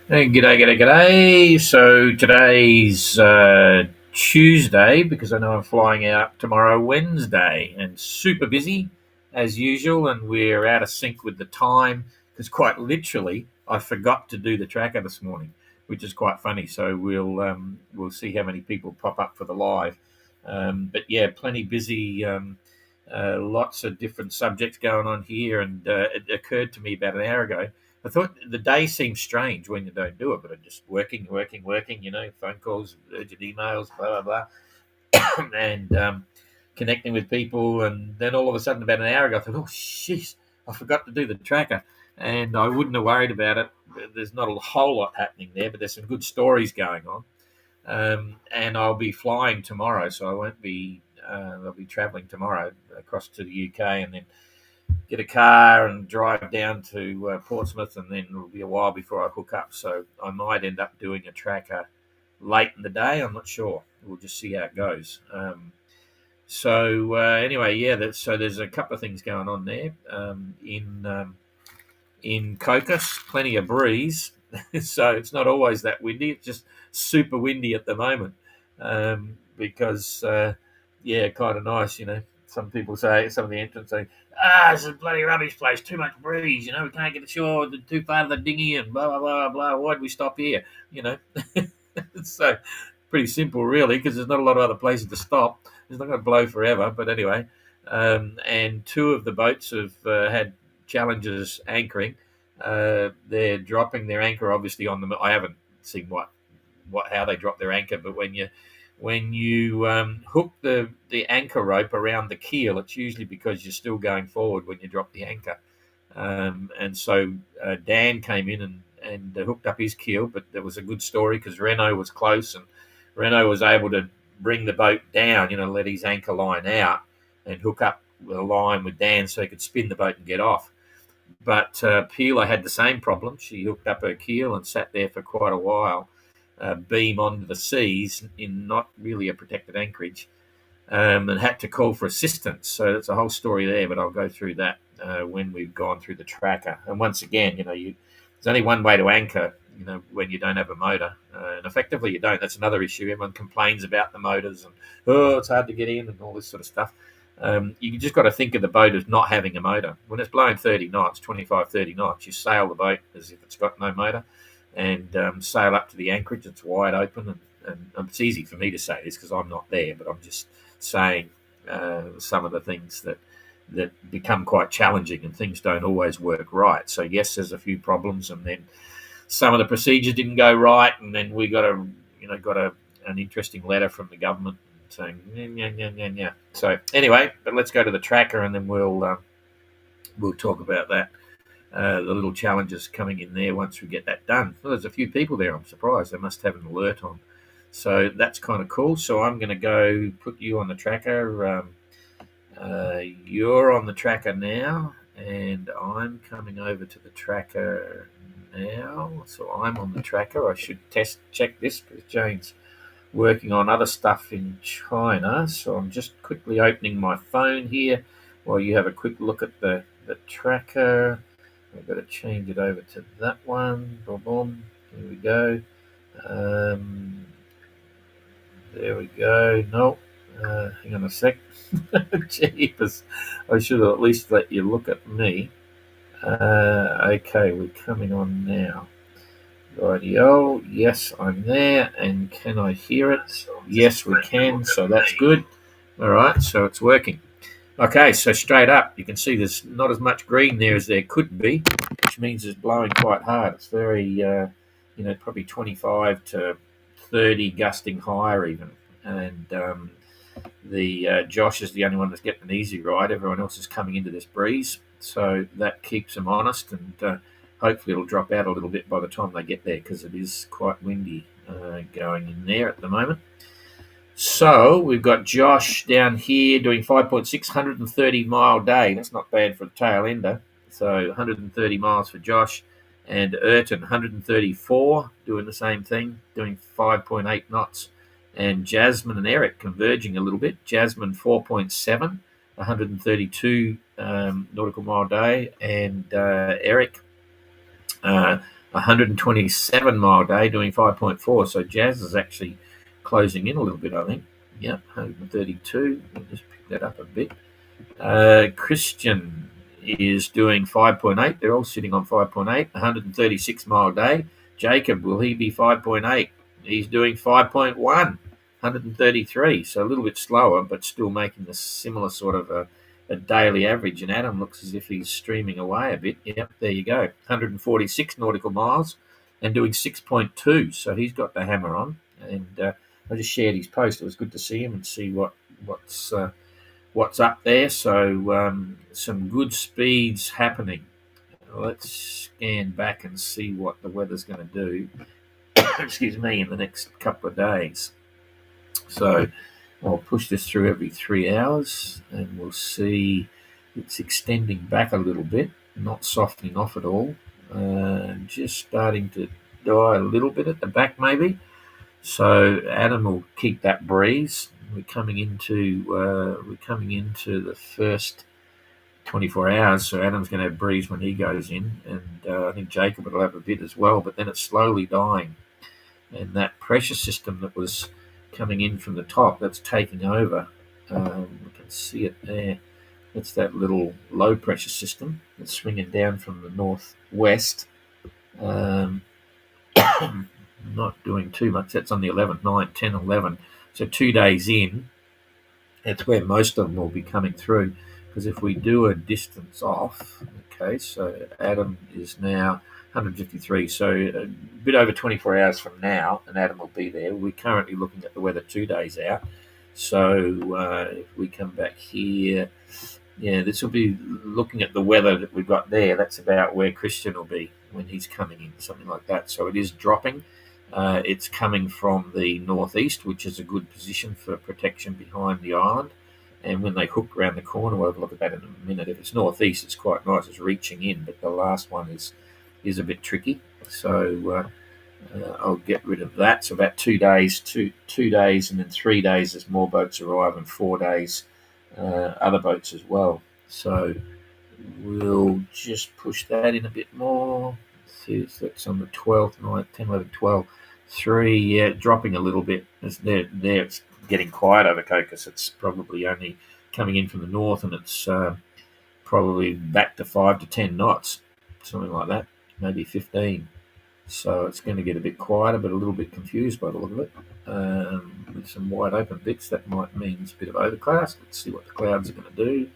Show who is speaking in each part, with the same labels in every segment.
Speaker 1: Hey, g'day. So today's Tuesday because I know I'm flying out tomorrow, Wednesday, and super busy as usual. And we're out of sync with the time because quite literally I forgot to do the tracker this morning, which is quite funny. So we'll see how many people pop up for the live. But yeah, plenty busy. Lots of different subjects going on here, and it occurred to me about an hour ago. I thought the day seems strange when you don't do it, but I'm just working, phone calls, urgent emails, blah, blah, blah, and connecting with people. And then all of a sudden, about an hour ago, I thought, oh, jeez, I forgot to do the tracker. And I wouldn't have worried about it. There's not a whole lot happening there, but there's some good stories going on. And I'll be flying tomorrow, so I won't be. I'll be travelling tomorrow across to the UK, and then get a car and drive down to Portsmouth, and then it'll be a while before I hook up. So I might end up doing a tracker late in the day. I'm not sure. We'll just see how it goes. Anyway, yeah. So there's a couple of things going on there. In Cocos, plenty of breeze, so it's not always that windy. It's just super windy at the moment because, yeah, kind of nice. Some people say, some of the entrants say, this is a bloody rubbish place, too much breeze, we can't get ashore, too far to the dinghy, and blah, blah, blah, blah. Why'd we stop here? So pretty simple, really, because there's not a lot of other places to stop. It's not going to blow forever, but anyway. And two of the boats have had challenges anchoring. They're dropping their anchor, obviously, on the. I haven't seen how they drop their anchor, but when you hook the anchor rope around the keel, it's usually because you're still going forward when you drop the anchor. And so Dan came in and hooked up his keel, but there was a good story because Renault was close, and Renault was able to bring the boat down, let his anchor line out and hook up the line with Dan so he could spin the boat and get off. But Peeler had the same problem. She hooked up her keel and sat there for quite a while, beam onto the seas in not really a protected anchorage, and had to call for assistance. So that's a whole story there, but I'll go through that when we've gone through the tracker. And once again, there's only one way to anchor, when you don't have a motor. And effectively you don't. That's another issue. Everyone complains about the motors and, it's hard to get in and all this sort of stuff. You just got to think of the boat as not having a motor. When it's blowing 30 knots, 25, 30 knots, you sail the boat as if it's got no motor and sail up to the anchorage. It's wide open. And it's easy for me to say this because I'm not there, but I'm just saying some of the things that become quite challenging, and things don't always work right. So yes, there's a few problems, and then some of the procedures didn't go right, and then we got an interesting letter from the government saying yeah. So anyway, but let's go to the tracker, and then we'll talk about that. The little challenges coming in there once we get that done. Well, there's a few people there. I'm surprised. They must have an alert on. So that's kind of cool. So I'm going to go put you on the tracker. You're on the tracker now, and I'm coming over to the tracker now. So I'm on the tracker. I should check this because Jane's working on other stuff in China. So I'm just quickly opening my phone here while you have a quick look at the tracker. I've got to change it over to that one. Boom, boom. Here we go. There we go. No, hang on a sec. Jeepers. I should have at least let you look at me. Okay, we're coming on now. Rightio. Yes, I'm there. And can I hear it? Yes, we can. So that's good. All right, so it's working. Okay, so straight up, you can see there's not as much green there as there could be, which means it's blowing quite hard. It's very, probably 25 to 30 gusting higher even. And Josh is the only one that's getting an easy ride. Everyone else is coming into this breeze. So that keeps them honest, and hopefully it'll drop out a little bit by the time they get there because it is quite windy going in there at the moment. So we've got Josh down here doing 5.6, 130-mile day. That's not bad for a tail ender. So 130 miles for Josh. And Ayrton, 134, doing the same thing, doing 5.8 knots. And Jasmine and Eric converging a little bit. Jasmine, 4.7, 132 nautical mile day. And Eric, 127-mile day doing 5.4. So Jazz is actually closing in a little bit, I think. Yep, 132. We'll just pick that up a bit. Christian is doing 5.8. They're all sitting on 5.8. 136-mile day. Jacob, will he be 5.8? He's doing 5.1. 133. So a little bit slower, but still making a similar sort of a daily average. And Adam looks as if he's streaming away a bit. Yep, there you go. 146 nautical miles and doing 6.2. So he's got the hammer on. And I just shared his post. It was good to see him and see what's up there. So some good speeds happening. Let's scan back and see what the weather's going to do. Excuse me, in the next couple of days. So I'll push this through every 3 hours and we'll see it's extending back a little bit, not softening off at all. Just starting to die a little bit at the back maybe. So Adam will keep that breeze. We're coming into the first 24 hours, so Adam's going to have breeze when he goes in, and I think Jacob will have a bit as well, but then it's slowly dying. And that pressure system that was coming in from the top, that's taking over. We can see it there. That's that little low pressure system that's swinging down from the northwest. Not doing too much. That's on the 11th, 9, 10, 11. So 2 days in, that's where most of them will be coming through. Because if we do a distance off, okay, so Adam is now 153, so a bit over 24 hours from now, and Adam will be there. We're currently looking at the weather 2 days out. So if we come back here, yeah, this will be looking at the weather that we've got there. That's about where Christian will be when he's coming in, something like that. So it is dropping. It's coming from the northeast, which is a good position for protection behind the island. And when they hook around the corner, we'll have a look at that in a minute. If it's northeast, it's quite nice. It's reaching in, but the last one is a bit tricky. So I'll get rid of that. So about 2 days, two days, and then 3 days as more boats arrive, and 4 days other boats as well. So we'll just push that in a bit more. See, so that's on the 12th, 9, 10, 11, 12. 3, yeah, dropping a little bit. There, it's getting quiet over Cocos. It's probably only coming in from the north, and it's probably back to 5 to 10 knots, something like that, maybe 15. So it's going to get a bit quieter, but a little bit confused by the look of it. With some wide open bits, that might mean it's a bit of overcast. Let's see what the clouds are going to do.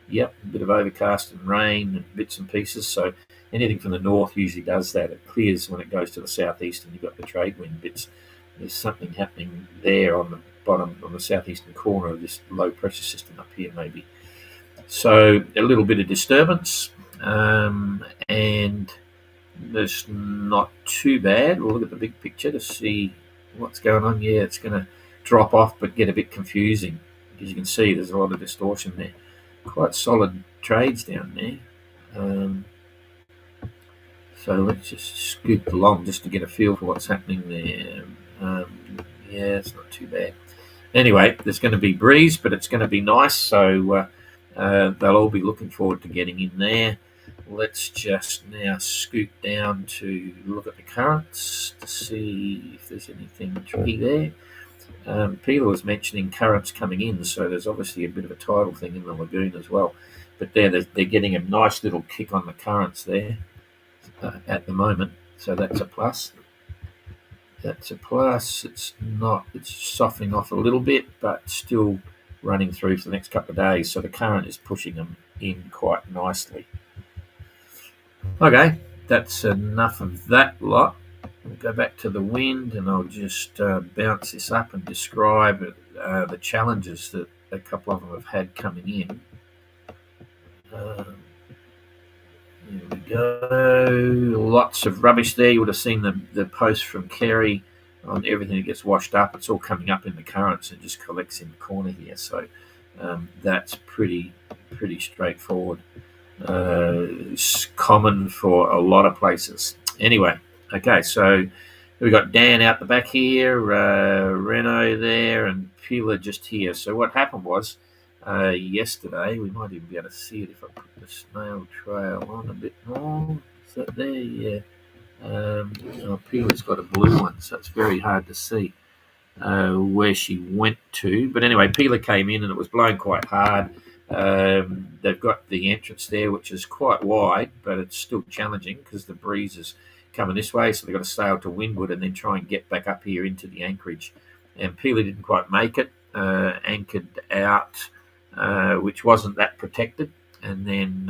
Speaker 1: Yep, a bit of overcast and rain and bits and pieces. So anything from the north usually does that. It clears when it goes to the southeast, and you've got the trade wind bits. There's something happening there on the bottom, on the southeastern corner of this low pressure system up here, maybe. So a little bit of disturbance, and there's not too bad. We'll look at the big picture to see what's going on. Yeah, it's going to drop off but get a bit confusing. As you can see, there's a lot of distortion there. Quite solid trades down there. So let's just scoop along just to get a feel for what's happening there. Yeah, it's not too bad. Anyway, there's going to be breeze, but it's going to be nice. So they'll all be looking forward to getting in there. Let's just now scoot down to look at the currents to see if there's anything tricky there. Peter was mentioning currents coming in, so there's obviously a bit of a tidal thing in the lagoon as well. But they're getting a nice little kick on the currents there at the moment, so that's a plus. That's a plus. It's softening off a little bit, but still running through for the next couple of days, so the current is pushing them in quite nicely. Okay, that's enough of that lot. We'll go back to the wind, and I'll just bounce this up and describe the challenges that a couple of them have had coming in. There we go. Lots of rubbish there. You would have seen the post from Kerry on everything that gets washed up. It's all coming up in the currents and just collects in the corner here. So that's pretty straightforward. It's common for a lot of places. Anyway, okay, so we've got Dan out the back here, Renault there, and Pila just here. So what happened was yesterday, we might even be able to see it if I put the snail trail on a bit more. Is that there? Yeah. Peela's got a blue one, so it's very hard to see where she went to. But anyway, Peela came in and it was blowing quite hard. They've got the entrance there, which is quite wide, but it's still challenging because the breeze is coming this way. So they've got to sail to windward and then try and get back up here into the anchorage. And Peela didn't quite make it, anchored out, which wasn't that protected, and then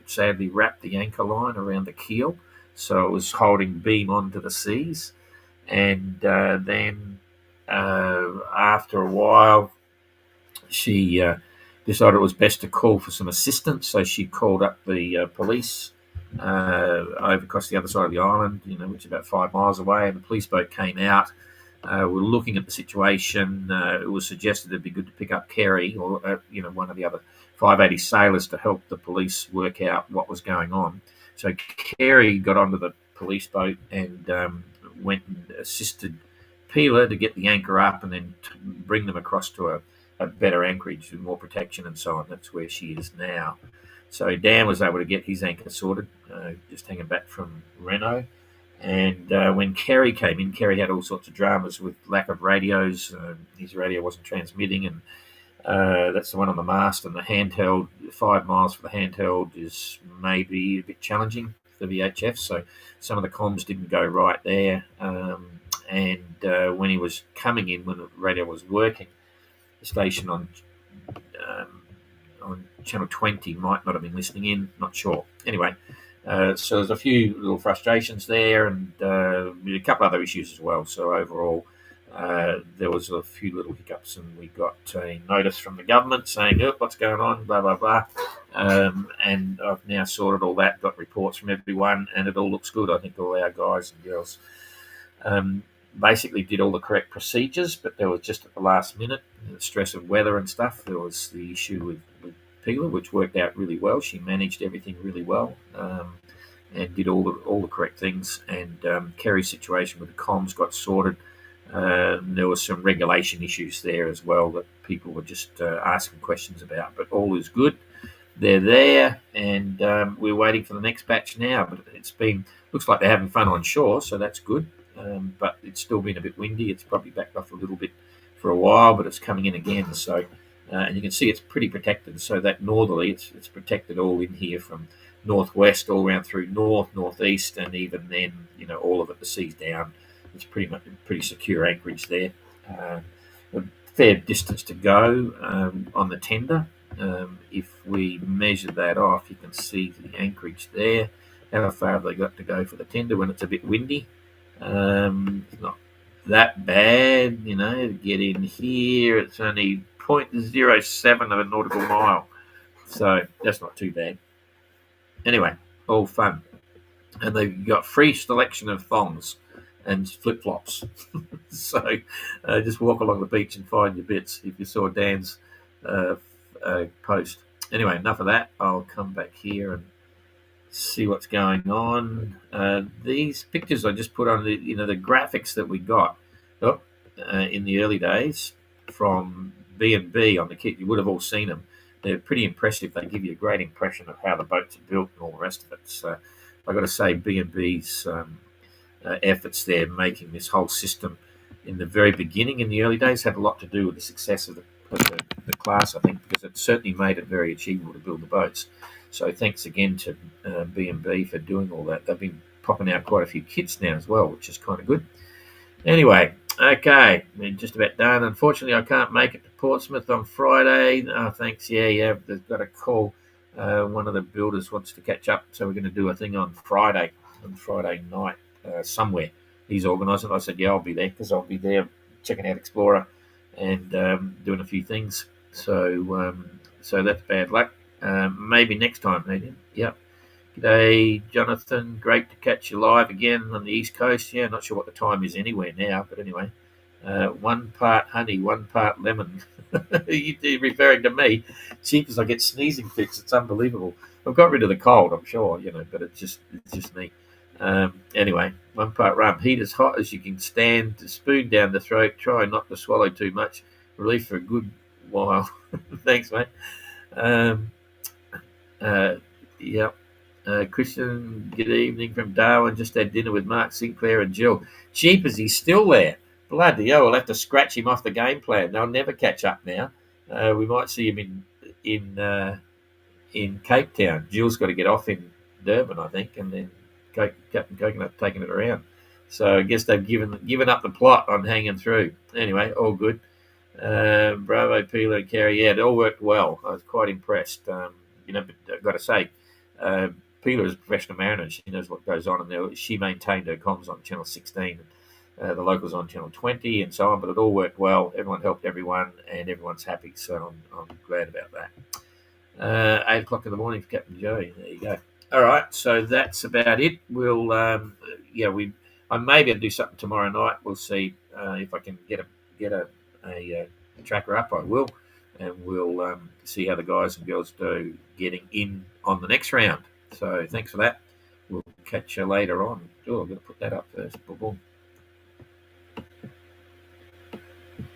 Speaker 1: sadly wrapped the anchor line around the keel. So it was holding beam onto the seas. And then after a while, she decided it was best to call for some assistance. So she called up the police over across the other side of the island, which is about 5 miles away. And the police boat came out. We're looking at the situation. It was suggested it'd be good to pick up Kerry or one of the other 580 sailors to help the police work out what was going on. So Kerry got onto the police boat and went and assisted Peela to get the anchor up and then to bring them across to a better anchorage with more protection and so on. That's where she is now. So Dan was able to get his anchor sorted, just hanging back from Renault. And when Kerry came in, Kerry had all sorts of dramas with lack of radios. His radio wasn't transmitting, and that's the one on the mast. And the handheld, 5 miles for the handheld is maybe a bit challenging for the VHF. So some of the comms didn't go right there. And when he was coming in, when the radio was working, the station on channel 20 might not have been listening in, not sure. Anyway, so there's a few little frustrations there and a couple other issues as well. So overall, there was a few little hiccups, and we got a notice from the government saying, oh, what's going on, blah, blah, blah. And I've now sorted all that, got reports from everyone, and it all looks good. I think all our guys and girls basically did all the correct procedures, but there was just at the last minute, the stress of weather and stuff, there was the issue with Peela, which worked out really well. She managed everything really well and did all the correct things. And Kerry's situation with the comms got sorted. There were some regulation issues there as well that people were just asking questions about, but all is good. They're there, and we're waiting for the next batch now. But looks like they're having fun on shore, so that's good. But it's still been a bit windy. It's probably backed off a little bit for a while, but it's coming in again. So, and you can see it's pretty protected. So that northerly, it's protected all in here from northwest all around through northeast, and even then, all of it, the sea's down. It's pretty much a pretty secure anchorage there. A fair distance to go on the tender. If we measure that off, you can see the anchorage there. How far have they got to go for the tender when it's a bit windy? It's not that bad, to get in here. It's only 0.07 of a nautical mile. So that's not too bad. Anyway, all fun. And they've got free selection of thongs and flip-flops. So just walk along the beach and find your bits if you saw Dan's post. Anyway, enough of that. I'll come back here and see what's going on. These pictures I just put on the graphics that we got in the early days from B&B on the kit. You would have all seen them. They're pretty impressive. They give you a great impression of how the boats are built and all the rest of it. So I've got to say B&B's efforts there making this whole system in the very beginning, in the early days, had a lot to do with the success of the class, I think, because it certainly made it very achievable to build the boats. So thanks again to B&B for doing all that. They've been popping out quite a few kits now as well, which is kind of good. Anyway, okay, we're just about done. Unfortunately, I can't make it to Portsmouth on Friday. Oh, thanks. Yeah, they've got a call. One of the builders wants to catch up, so we're going to do a thing on Friday night somewhere. He's organising. I said, yeah, I'll be there because I'll be there checking out Explorer and doing a few things. So that's bad luck. Maybe next time, Nadine. Yep. G'day, Jonathan. Great to catch you live again on the East Coast. Yeah, not sure what the time is anywhere now, but anyway. 1 part honey, 1 part lemon. You're referring to me. Gee, because I get sneezing fits. It's unbelievable. I've got rid of the cold, I'm sure, but it's just me. Anyway, 1 part rum. Heat as hot as you can stand. The spoon down the throat. Try not to swallow too much. Relief for a good while. Thanks, mate. Yep. Christian, good evening from Darwin. Just had dinner with Mark Sinclair and Jill. Jeepers, he's still there. Bloody hell, we'll have to scratch him off the game plan. They'll never catch up now. We might see him in Cape Town. Jill's got to get off in Durban, I think, and then Captain Coconut taking it around. So I guess they've given up the plot on hanging through. Anyway, all good. Bravo, Peeler, and Carey. Yeah, it all worked well. I was quite impressed. But I've got to say, Peeler is a professional mariner. She knows what goes on, and she maintained her comms on Channel 16, the locals on Channel 20, and so on. But it all worked well. Everyone helped everyone, and everyone's happy. So I'm glad about that. 8 o'clock in the morning for Captain Joey. There you go. All right, so that's about it. We'll, I may be able to do something tomorrow night. We'll see if I can get a tracker up. I will, and we'll see how the guys and girls do getting in on the next round. So thanks for that. We'll catch you later on. Oh, I'm going to put that up first. Boom, boom.